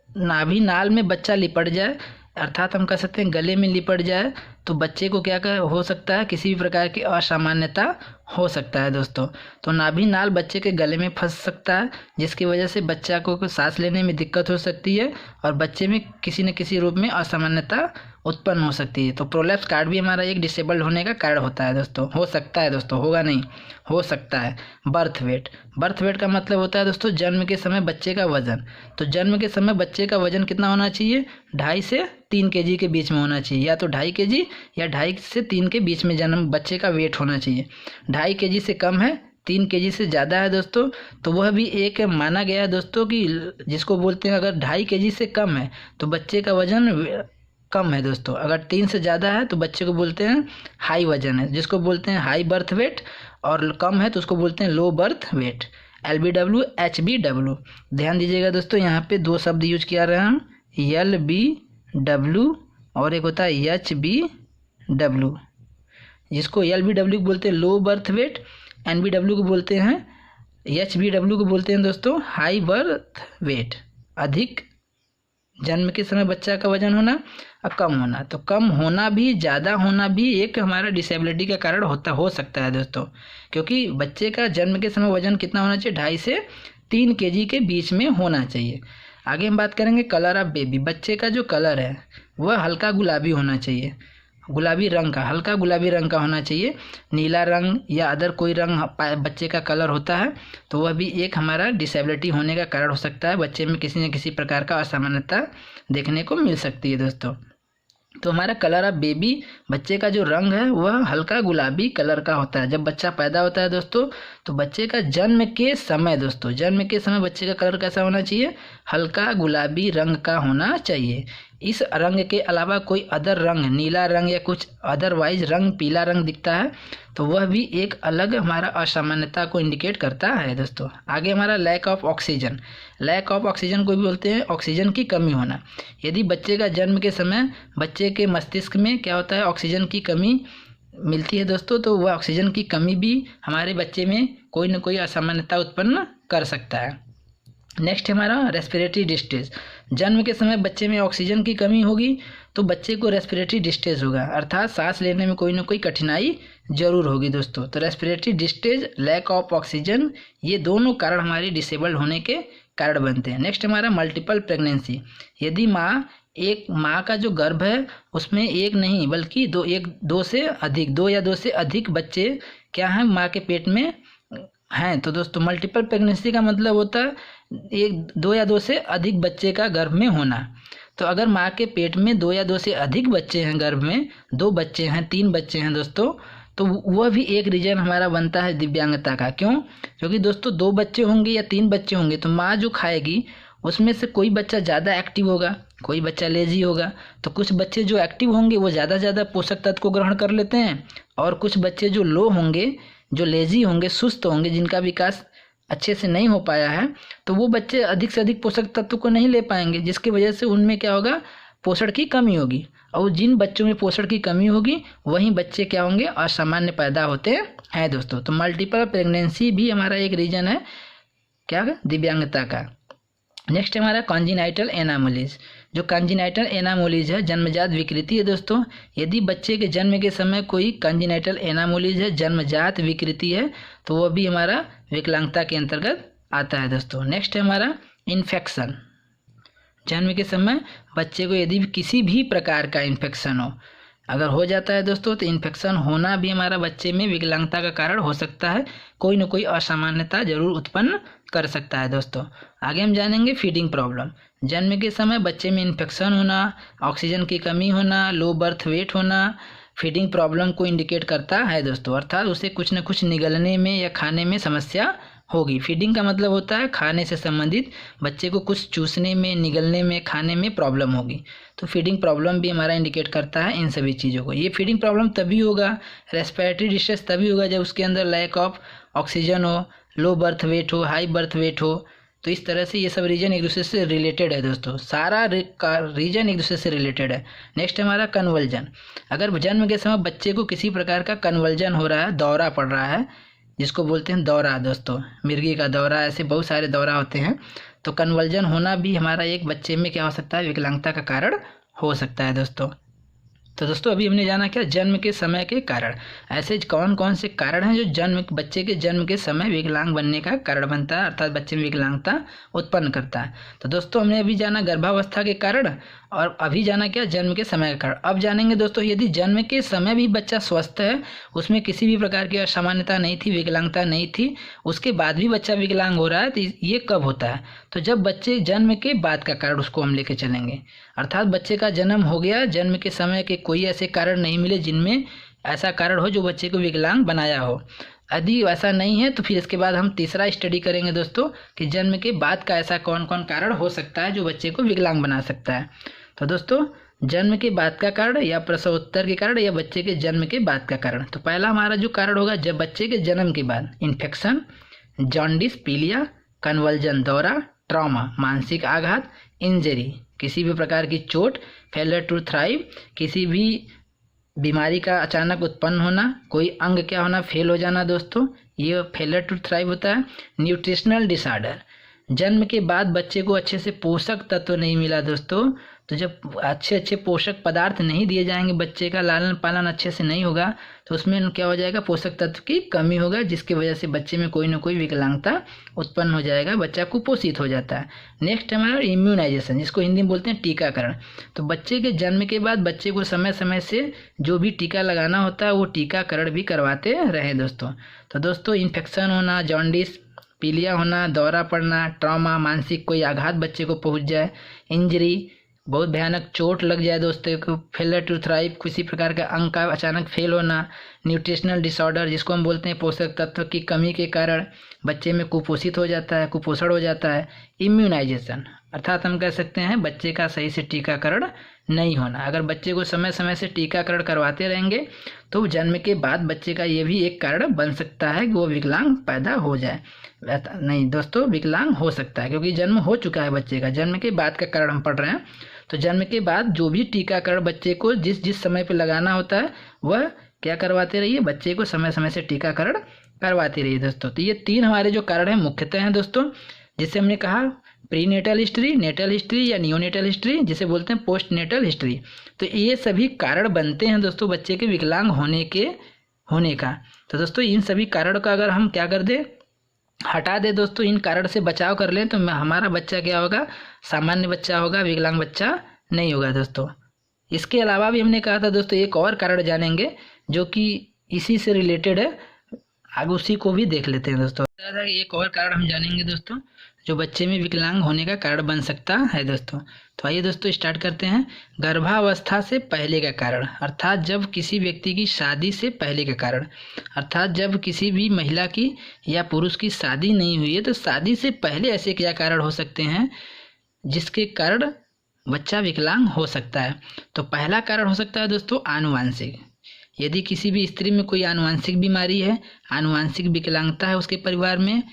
नाभि नाल में बच्चा लिपट जाए, अर्थात हम कह सकते हैं गले में लिपट जाए, तो बच्चे को क्या हो सकता है, किसी भी प्रकार की असामान्यता हो सकता है दोस्तों। तो नाभि नाल बच्चे के गले में फंस सकता है, जिसकी वजह से बच्चा को सांस लेने में दिक्कत हो सकती है और बच्चे में किसी न किसी रूप में असामान्यता उत्पन्न हो सकती है। तो प्रोलैप्स कार्ड भी हमारा एक डिसेबल्ड होने का कारण होता है दोस्तों, हो सकता है दोस्तों, होगा नहीं, हो सकता है। बर्थ वेट, बर्थ वेट का मतलब होता है दोस्तों जन्म के समय बच्चे का वजन। तो जन्म के समय बच्चे का वजन कितना होना चाहिए, 2.5 से 3 kg के बीच में होना चाहिए, या तो 2.5 kg या 2.5 से 3 के बीच में जन्म बच्चे का वेट होना चाहिए। 2.5 kg से कम है, 3 kg से ज़्यादा है दोस्तों, तो वह भी एक माना गया है दोस्तों कि जिसको बोलते हैं अगर 2.5 kg से कम है तो बच्चे का वजन कम है दोस्तों। अगर 3 से ज़्यादा है तो बच्चे को बोलते हैं हाई वजन है, जिसको बोलते हैं हाई बर्थ वेट, और कम है तो उसको बोलते हैं low birth weight. LBW HBW, ध्यान दीजिएगा दोस्तों, यहाँ पे 2 शब्द यूज किया रहे हैं हम, LBW और एक होता है HBW। जिसको LBW बोलते हैं लो बर्थ वेट, NBW को बोलते हैं, HBW को बोलते हैं दोस्तों हाई बर्थ वेट, अधिक जन्म के समय बच्चा का वजन होना और कम होना। तो कम होना भी ज़्यादा होना भी एक हमारा डिसेबिलिटी का कारण हो सकता है दोस्तों, क्योंकि बच्चे का जन्म के समय वजन कितना होना चाहिए, 2.5 से 3 kg के बीच में होना चाहिए। आगे हम बात करेंगे कलर ऑफ बेबी। बच्चे का जो कलर है वह हल्का गुलाबी होना चाहिए, गुलाबी रंग का, हल्का गुलाबी रंग का होना चाहिए। नीला रंग या अदर कोई रंग बच्चे का कलर होता है तो वह भी एक हमारा डिसेबिलिटी होने का कारण हो सकता है, बच्चे में किसी न किसी प्रकार का असामान्यता देखने को मिल सकती है दोस्तों। तो हमारा कलर ऑफ बेबी, बच्चे का जो रंग है वह हल्का गुलाबी कलर का होता है। जब बच्चा पैदा होता है दोस्तों, तो बच्चे का जन्म के समय दोस्तों, जन्म के समय बच्चे का कलर कैसा होना चाहिए? हल्का गुलाबी रंग का होना चाहिए। इस रंग के अलावा कोई अदर रंग, नीला रंग या कुछ अदरवाइज रंग, पीला रंग दिखता है तो वह भी एक अलग हमारा असामान्यता को इंडिकेट करता है दोस्तों। आगे हमारा lack of oxygen, lack of oxygen को भी बोलते हैं ऑक्सीजन की कमी होना। यदि बच्चे का जन्म के समय बच्चे के मस्तिष्क में क्या होता है? ऑक्सीजन की कमी मिलती है दोस्तों, तो वह ऑक्सीजन की कमी भी हमारे बच्चे में कोई ना कोई असामान्यता उत्पन्न कर सकता है। नेक्स्ट हमारा रेस्पिरेटरी डिस्ट्रेस, जन्म के समय बच्चे में ऑक्सीजन की कमी होगी तो बच्चे को रेस्पिरेटरी डिस्ट्रेस होगा, अर्थात सांस लेने में कोई ना कोई कठिनाई जरूर होगी दोस्तों। तो respiratory distress, lack of oxygen, ये दोनों कारण हमारे डिसेबल्ड होने के कारण बनते हैं। नेक्स्ट हमारा मल्टीपल प्रेगनेंसी, यदि माँ का जो गर्भ है उसमें एक नहीं बल्कि दो या दो से अधिक बच्चे क्या हैं? माँ के पेट में हैं। तो दोस्तों मल्टीपल प्रेगनेंसी का मतलब होता है दो या दो से अधिक बच्चे का गर्भ में होना। तो अगर माँ के पेट में 2 या 2 से अधिक बच्चे हैं, गर्भ में 2 बच्चे हैं, 3 बच्चे हैं दोस्तों, तो वह भी एक रीजन हमारा बनता है दिव्यांगता का। क्यों? क्योंकि दोस्तों 2 बच्चे होंगे या 3 बच्चे होंगे तो माँ जो खाएगी उसमें से कोई बच्चा ज़्यादा एक्टिव होगा, कोई बच्चा लेजी होगा। तो कुछ बच्चे जो एक्टिव होंगे वो ज़्यादा पोषक तत्व को ग्रहण कर लेते हैं, और कुछ बच्चे जो लो होंगे, जो लेजी होंगे, सुस्त होंगे, जिनका विकास अच्छे से नहीं हो पाया है, तो वो बच्चे अधिक से अधिक पोषक तत्व को नहीं ले पाएंगे, जिसकी वजह से उनमें क्या होगा? पोषण की कमी होगी। और जिन बच्चों में पोषण की कमी होगी वहीं बच्चे क्या होंगे? असामान्य पैदा होते हैं दोस्तों। तो मल्टीपल प्रेगनेंसी भी हमारा एक रीजन है क्या? दिव्यांगता का। नेक्स्ट हमारा कॉन्जिनाइटल एनामोलीज, जो कॉन्जिनाइटल एनामोलीज है जन्मजात विकृति है दोस्तों। यदि बच्चे के जन्म के समय कोई कॉन्जिनाइटल एनामोलीज है, जन्मजात विकृति है, तो वह भी हमारा विकलांगता के अंतर्गत आता है दोस्तों। नेक्स्ट है हमारा इन्फेक्शन, जन्म के समय बच्चे को यदि किसी भी प्रकार का इन्फेक्शन अगर हो जाता है दोस्तों, तो इन्फेक्शन होना भी हमारा बच्चे में विकलांगता का कारण हो सकता है, कोई ना कोई असामान्यता जरूर उत्पन्न कर सकता है दोस्तों। आगे हम जानेंगे फीडिंग प्रॉब्लम, जन्म के समय बच्चे में इन्फेक्शन होना, ऑक्सीजन की कमी होना, लो बर्थ वेट होना फीडिंग प्रॉब्लम को इंडिकेट करता है दोस्तों, अर्थात उसे कुछ न कुछ निगलने में या खाने में समस्या होगी। फीडिंग का मतलब होता है खाने से संबंधित, बच्चे को कुछ चूसने में, निगलने में, खाने में प्रॉब्लम होगी। तो फीडिंग प्रॉब्लम भी हमारा इंडिकेट करता है इन सभी चीज़ों को। ये फीडिंग प्रॉब्लम तभी होगा, रेस्पिरेटरी डिस्ट्रेस तभी होगा जब उसके अंदर लैक ऑफ ऑक्सीजन हो, लो बर्थ वेट हो, हाई बर्थ वेट हो। तो इस तरह से ये सब रीजन एक दूसरे से रिलेटेड है दोस्तों, सारा रीजन एक दूसरे से रिलेटेड है। नेक्स्ट हमारा कन्वल्जन, अगर जन्म के समय बच्चे को किसी प्रकार का कन्वल्जन हो रहा है, दौरा पड़ रहा है, जिसको बोलते हैं दौरा दोस्तों, मिर्गी का दौरा, ऐसे बहुत सारे दौरा होते हैं, तो कन्वल्जन होना भी हमारा एक बच्चे में क्या हो सकता है? विकलांगता का कारण हो सकता है दोस्तों। तो दोस्तों अभी हमने जाना क्या? जन्म के समय के कारण। ऐसे कौन कौन से कारण हैं जो बच्चे के जन्म के समय विकलांग बनने का कारण बनता है, अर्थात बच्चे में विकलांगता उत्पन्न करता है। तो दोस्तों हमने अभी जाना गर्भावस्था के कारण, और अभी जाना क्या? जन्म के समय का कारण। अब जानेंगे दोस्तों यदि जन्म के समय भी बच्चा स्वस्थ है, उसमें किसी भी प्रकार की असामान्यता नहीं थी, विकलांगता नहीं थी, उसके बाद भी बच्चा विकलांग हो रहा है, तो ये कब होता है? तो जब बच्चे जन्म के बाद का कारण उसको हम लेके चलेंगे, अर्थात बच्चे का जन्म हो गया, जन्म के समय के कोई ऐसे कारण नहीं मिले जिनमें ऐसा कारण हो जो बच्चे को विकलांग बनाया हो। यदि ऐसा नहीं है तो फिर इसके बाद हम तीसरा स्टडी करेंगे दोस्तों कि जन्म के बाद का ऐसा कौन कौन कारण हो सकता है जो बच्चे को विकलांग बना सकता है। तो दोस्तों जन्म के बाद का कारण या प्रसवोत्तर के कारण या बच्चे के जन्म के बाद का कारण, तो पहला हमारा जो कारण होगा जब बच्चे के जन्म के बाद इन्फेक्शन, जॉन्डिस, पीलिया, कन्वल्जन, दौरा, ट्रॉमा, मानसिक आघात, इंजरी, किसी भी प्रकार की चोट, फेलियर टू थ्राइव, किसी भी बीमारी का अचानक उत्पन्न होना, कोई अंग क्या होना? फेल हो जाना दोस्तों, ये फेलियर टू थ्राइव होता है। न्यूट्रिशनल डिसऑर्डर, जन्म के बाद बच्चे को अच्छे से पोषक तत्व नहीं मिला दोस्तों, तो जब अच्छे पोषक पदार्थ नहीं दिए जाएंगे, बच्चे का लालन पालन अच्छे से नहीं होगा, तो उसमें क्या हो जाएगा? पोषक तत्व की कमी होगा, जिसकी वजह से बच्चे में कोई ना कोई विकलांगता उत्पन्न हो जाएगा, बच्चा कुपोषित हो जाता है। नेक्स्ट हमारा इम्यूनाइजेशन, जिसको हिंदी में बोलते हैं टीकाकरण। तो बच्चे के जन्म के बाद बच्चे को समय समय से जो भी टीका लगाना होता है वो टीकाकरण भी करवाते रहे दोस्तों। तो दोस्तों इन्फेक्शन होना, जॉन्डिस, पीलिया होना, दौरा पड़ना, ट्रॉमा, मानसिक कोई आघात बच्चे को पहुंच जाए, इंजरी, बहुत भयानक चोट लग जाए दोस्तों को, फेलियर टू थ्राइव, किसी प्रकार का अंग का अचानक फेल होना, न्यूट्रिशनल डिसऑर्डर जिसको हम बोलते हैं पोषक तत्व की कमी के कारण बच्चे में कुपोषित हो जाता है, कुपोषण हो जाता है। इम्यूनाइजेशन अर्थात हम कह सकते हैं बच्चे का सही से टीकाकरण नहीं होना। अगर बच्चे को समय समय से टीकाकरण करवाते रहेंगे तो जन्म के बाद बच्चे का ये भी एक कारण बन सकता है कि वो विकलांग पैदा हो जाए। नहीं दोस्तों, विकलांग हो सकता है क्योंकि जन्म हो चुका है बच्चे का, जन्म के बाद का कारण हम पढ़ रहे हैं। तो जन्म के बाद जो भी टीकाकरण बच्चे को जिस जिस समय पे लगाना होता है वह क्या करवाते रहिए, बच्चे को समय समय से टीकाकरण करवाते रहिए दोस्तों। तो ये 3 हमारे जो कारण हैं मुख्यतः हैं दोस्तों, जिससे हमने कहा pre natal history, natal history या नियोनेटल हिस्ट्री, जिसे बोलते हैं पोस्ट नेटल हिस्ट्री। तो ये सभी कारण बनते हैं दोस्तों बच्चे के विकलांग होने का। तो दोस्तों इन सभी कारण का अगर हम क्या कर दें, हटा दे दोस्तों, इन कारण से बचाव कर लें तो हमारा बच्चा क्या होगा, सामान्य बच्चा होगा, विकलांग बच्चा नहीं होगा दोस्तों। इसके अलावा भी हमने कहा था दोस्तों एक और कारण जानेंगे जो कि इसी से रिलेटेड है, आगे उसी को भी देख लेते हैं दोस्तों। एक और कारण हम जानेंगे दोस्तों जो बच्चे में विकलांग होने का कारण बन सकता है दोस्तों। तो आइए दोस्तों स्टार्ट करते हैं। गर्भावस्था से पहले का कारण, अर्थात जब किसी व्यक्ति की शादी से पहले का कारण, अर्थात जब किसी भी महिला की या पुरुष की शादी नहीं हुई है तो शादी से पहले ऐसे क्या कारण हो सकते हैं जिसके कारण बच्चा विकलांग हो सकता है। तो पहला कारण हो सकता है दोस्तों आनुवांशिक। यदि किसी भी स्त्री में कोई आनुवांशिक बीमारी है, आनुवांशिक विकलांगता है उसके परिवार में,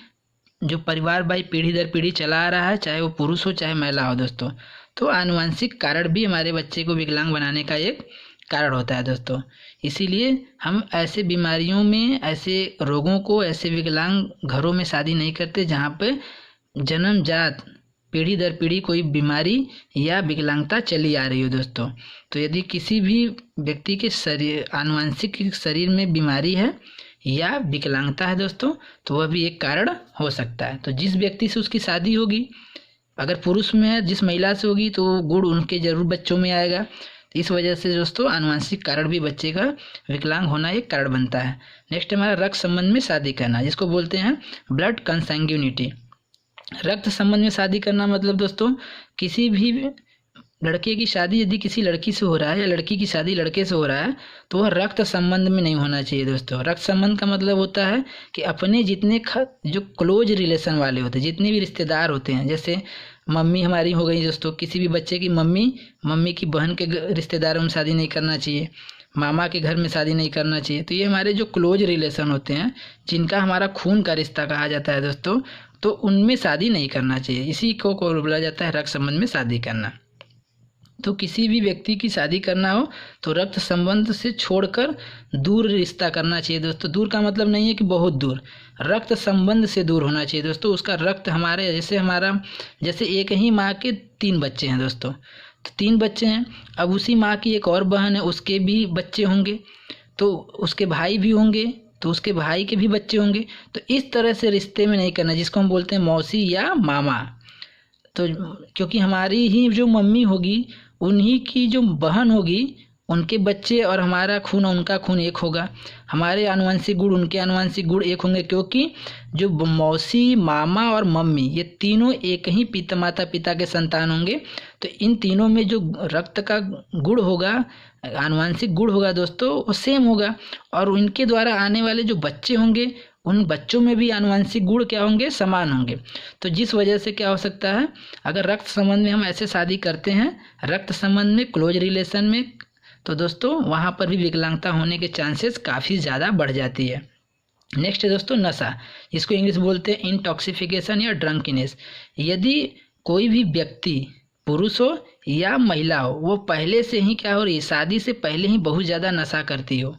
जो परिवार भाई पीढ़ी दर पीढ़ी चला आ रहा है, चाहे वो पुरुष हो चाहे महिला हो दोस्तों, तो आनुवांशिक कारण भी हमारे बच्चे को विकलांग बनाने का एक कारण होता है दोस्तों। इसीलिए हम ऐसे बीमारियों में, ऐसे रोगों को, ऐसे विकलांग घरों में शादी नहीं करते जहाँ पे जन्मजात पीढ़ी दर पीढ़ी कोई बीमारी या विकलांगता चली आ रही हो दोस्तों। तो यदि किसी भी व्यक्ति के शरीर आनुवांशिक शरीर में बीमारी है या विकलांगता है दोस्तों तो वह भी एक कारण हो सकता है। तो जिस व्यक्ति से उसकी शादी होगी, अगर पुरुष में है, जिस महिला से होगी तो गुण उनके जरूर बच्चों में आएगा। तो इस वजह से दोस्तों आनुवांशिक कारण भी बच्चे का विकलांग होना एक कारण बनता है। नेक्स्ट हमारा रक्त संबंध में शादी करना, जिसको बोलते हैं ब्लड कंसैंग्यूनिटी। रक्त संबंध में शादी करना मतलब दोस्तों किसी भी लड़के की शादी यदि किसी लड़की से हो रहा है या लड़की की शादी लड़के से हो रहा है तो वह रक्त संबंध में नहीं होना चाहिए दोस्तों। रक्त संबंध का मतलब होता है कि अपने जितने जो क्लोज रिलेशन वाले होते हैं, जितने भी रिश्तेदार होते हैं, जैसे मम्मी हमारी हो गई दोस्तों, किसी भी बच्चे की मम्मी की बहन के रिश्तेदारों में शादी नहीं करना चाहिए, मामा के घर में शादी नहीं करना चाहिए। तो ये हमारे जो क्लोज रिलेशन होते हैं, जिनका हमारा खून का रिश्ता कहा जाता है दोस्तों, तो उनमें शादी नहीं करना चाहिए। इसी को बोला जाता है रक्त संबंध में शादी करना। तो किसी भी व्यक्ति की शादी करना हो तो रक्त संबंध से छोड़कर दूर रिश्ता करना चाहिए दोस्तों। दूर का मतलब नहीं है कि बहुत दूर, रक्त संबंध से दूर होना चाहिए दोस्तों। उसका रक्त हमारे जैसे एक ही माँ के 3 बच्चे हैं दोस्तों, तो 3 बच्चे हैं, अब उसी माँ की एक और बहन है, उसके भी बच्चे होंगे, तो उसके भाई भी होंगे, तो उसके भाई के भी बच्चे होंगे। तो इस तरह से रिश्ते में नहीं करना, जिसको हम बोलते हैं मौसी या मामा। तो क्योंकि हमारी ही जो मम्मी होगी उन्हीं की जो बहन होगी उनके बच्चे और हमारा खून उनका खून एक होगा, हमारे आनुवंशिक गुण उनके आनुवंशिक गुण एक होंगे, क्योंकि जो मौसी, मामा और मम्मी ये तीनों एक ही माता पिता के संतान होंगे। तो इन तीनों में जो रक्त का गुण होगा, आनुवंशिक गुण होगा दोस्तों, वो सेम होगा, और उनके द्वारा आने वाले जो बच्चे होंगे उन बच्चों में भी आनुवंशिक गुण क्या होंगे, समान होंगे। तो जिस वजह से क्या हो सकता है, अगर रक्त संबंध में हम ऐसे शादी करते हैं, रक्त संबंध में, क्लोज रिलेशन में, तो दोस्तों वहाँ पर भी विकलांगता होने के चांसेस काफ़ी ज़्यादा बढ़ जाती है। नेक्स्ट है दोस्तों नशा, जिसको इंग्लिश बोलते हैं इंटॉक्सिफिकेशन या ड्रंकिनेस। यदि कोई भी व्यक्ति पुरुष हो या महिला हो, वो पहले से ही क्या हो रही है, शादी से पहले ही बहुत ज़्यादा नशा करती हो,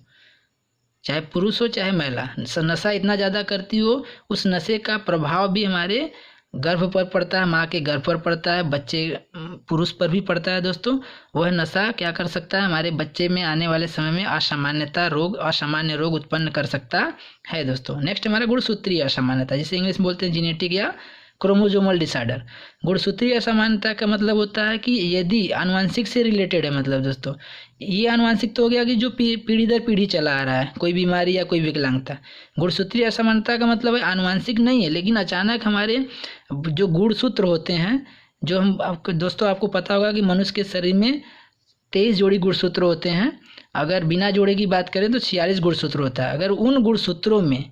चाहे पुरुष हो चाहे महिला, नशा इतना ज़्यादा करती हो, उस नशे का प्रभाव भी हमारे गर्भ पर पड़ता है, माँ के गर्भ पर पड़ता है, बच्चे पुरुष पर भी पड़ता है दोस्तों। वह नशा क्या कर सकता है, हमारे बच्चे में आने वाले समय में असामान्य रोग उत्पन्न कर सकता है दोस्तों। नेक्स्ट हमारा गुणसूत्रीय असामान्यता, जिसे इंग्लिश में बोलते हैं जेनेटिक या क्रोमोजोमल डिसऑर्डर। गुणसूत्रीय असामान्यता का मतलब होता है कि यदि आनुवंशिक से रिलेटेड है, मतलब दोस्तों ये आनुवंशिक तो हो गया कि जो पीढ़ी दर पीढ़ी चला आ रहा है, कोई बीमारी या कोई विकलांगता। गुणसूत्रीय असामान्यता का मतलब है आनुवंशिक नहीं है, लेकिन अचानक हमारे जो गुणसूत्र होते हैं जो हम आपको दोस्तों आपको पता होगा कि मनुष्य के शरीर में 23 जोड़ी गुणसूत्र होते हैं। अगर बिना जोड़े की बात करें तो 46 गुणसूत्र होता है। अगर उन गुणसूत्रों में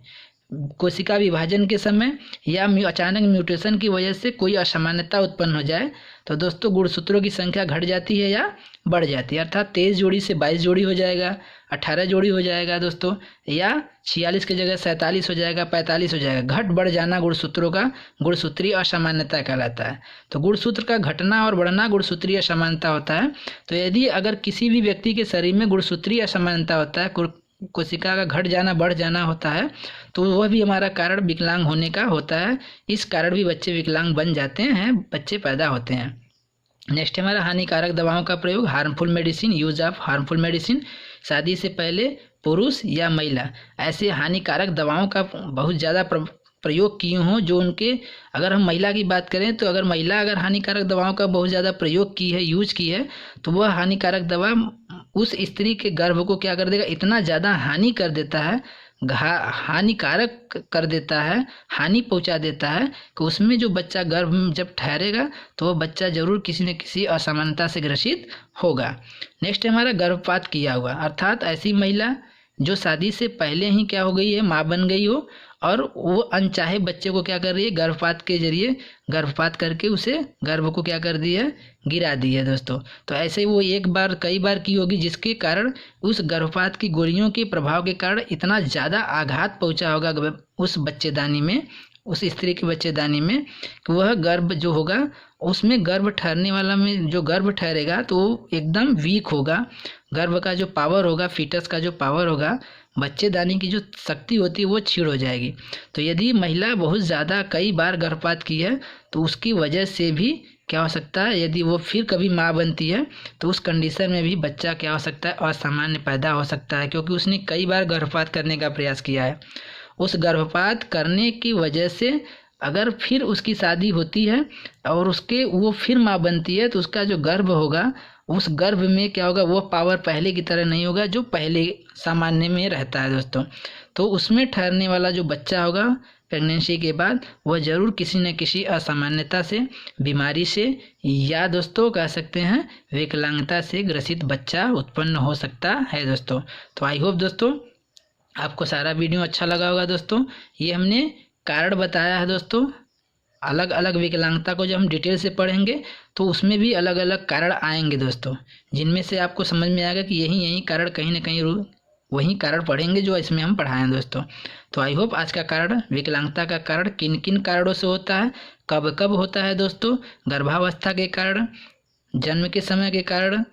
कोशिका विभाजन के समय या अचानक म्यूटेशन की वजह से कोई असामान्यता उत्पन्न हो जाए तो दोस्तों गुणसूत्रों की संख्या घट जाती है या बढ़ जाती है। अर्थात 23 जोड़ी से 22 जोड़ी हो जाएगा, 18 जोड़ी हो जाएगा दोस्तों, या 46 की जगह 47 हो जाएगा, 45 हो जाएगा। घट बढ़ जाना गुणसूत्रों का गुणसूत्रीय असामान्यता कहलाता है। तो गुणसूत्र का घटना और बढ़ना गुणसूत्रीय असामान्यता होता है। तो यदि अगर किसी भी व्यक्ति के शरीर में गुणसूत्रीय असामान्यता होता है, कोशिका का घट जाना बढ़ जाना होता है, तो वह भी हमारा कारण विकलांग होने का होता है। इस कारण भी बच्चे विकलांग बन जाते हैं, बच्चे पैदा होते हैं। नेक्स्ट हमारा हानिकारक दवाओं का प्रयोग, harmful medicine, use of harmful medicine. शादी से पहले पुरुष या महिला ऐसे हानिकारक दवाओं का बहुत ज़्यादा प्रयोग किए हों जो उनके, अगर हम महिला की बात करें तो अगर महिला अगर हानिकारक दवाओं का बहुत ज़्यादा प्रयोग की है, यूज की है, तो वह हानिकारक दवा उस स्त्री के गर्भ को क्या कर देगा, इतना ज़्यादा हानि कर देता है, हानिकारक कर देता है, हानि पहुंचा देता है कि उसमें जो बच्चा गर्भ में जब ठहरेगा तो वह बच्चा जरूर किसी न किसी असामान्यता से ग्रसित होगा। नेक्स्ट हमारा गर्भपात किया हुआ, अर्थात ऐसी महिला जो शादी से पहले ही क्या हो गई है, माँ बन गई हो और वो अनचाहे बच्चे को क्या कर रही है, गर्भपात के जरिए गर्भपात करके उसे गर्भ को क्या कर दी है, गिरा दी है दोस्तों। तो ऐसे ही वो एक बार कई बार की होगी जिसके कारण उस गर्भपात की गोलियों के प्रभाव के कारण इतना ज़्यादा आघात पहुंचा होगा उस बच्चेदानी में, उस स्त्री के बच्चेदानी में, कि वह गर्भ जो होगा उसमें गर्भ ठहरने वाला में जो गर्भ ठहरेगा तो एकदम वीक होगा। गर्भ का जो पावर होगा, फीटस का जो पावर होगा, बच्चेदानी की जो शक्ति होती है वो क्षीण हो जाएगी। तो यदि महिला बहुत ज़्यादा कई बार गर्भपात की है तो उसकी वजह से भी क्या हो सकता है, यदि वो फिर कभी माँ बनती है तो उस कंडीशन में भी बच्चा क्या हो सकता है, असामान्य पैदा हो सकता है, क्योंकि उसने कई बार गर्भपात करने का प्रयास किया है। उस गर्भपात करने की वजह से अगर फिर उसकी शादी होती है और उसके वो फिर माँ बनती है तो उसका जो गर्भ होगा उस गर्भ में क्या होगा, वो पावर पहले की तरह नहीं होगा जो पहले सामान्य में रहता है दोस्तों। तो उसमें ठहरने वाला जो बच्चा होगा प्रेगनेंसी के बाद वह ज़रूर किसी न किसी असामान्यता से, बीमारी से या दोस्तों कह सकते हैं विकलांगता से ग्रसित बच्चा उत्पन्न हो सकता है दोस्तों। तो आई होप दोस्तों आपको सारा वीडियो अच्छा लगा होगा दोस्तों। ये हमने कारण बताया है दोस्तों। अलग अलग विकलांगता को जब हम डिटेल से पढ़ेंगे तो उसमें भी अलग अलग कारण आएंगे दोस्तों, जिनमें से आपको समझ में आएगा कि यही कारण कहीं ना कहीं वही कारण पढ़ेंगे जो इसमें हम पढ़ाएं दोस्तों। तो आई होप आज का कारण, विकलांगता का कारण किन किन कारणों से होता है, कब कब होता है दोस्तों, गर्भावस्था के कारण, जन्म के समय के कारण,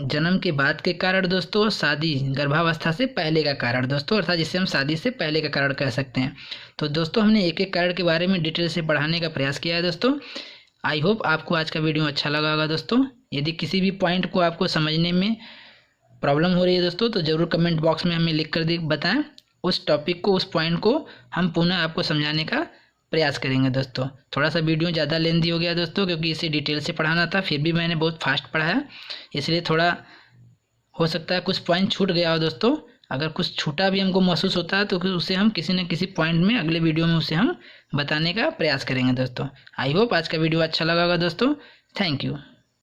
जन्म के बाद के कारण दोस्तों, शादी गर्भावस्था से पहले का कारण दोस्तों, अर्थात जिसे हम शादी से पहले का कारण कह सकते हैं। तो दोस्तों हमने एक एक कारण के बारे में डिटेल से पढ़ाने का प्रयास किया है दोस्तों। आई होप आपको आज का वीडियो अच्छा लगा होगा दोस्तों। यदि किसी भी पॉइंट को आपको समझने में प्रॉब्लम हो रही है दोस्तों तो ज़रूर कमेंट बॉक्स में हमें लिख कर बताएं। उस टॉपिक को, उस पॉइंट को हम पुनः आपको समझाने का प्रयास करेंगे दोस्तों। थोड़ा सा वीडियो ज़्यादा लेंथी हो गया दोस्तों क्योंकि इसे डिटेल से पढ़ाना था, फिर भी मैंने बहुत फास्ट पढ़ाया, इसलिए थोड़ा हो सकता है कुछ पॉइंट छूट गया हो दोस्तों। अगर कुछ छूटा भी हमको महसूस होता है तो उसे हम किसी न किसी पॉइंट में अगले वीडियो में उसे हम बताने का प्रयास करेंगे दोस्तों। आई होप आज का वीडियो अच्छा लगा होगा दोस्तों। Thank you.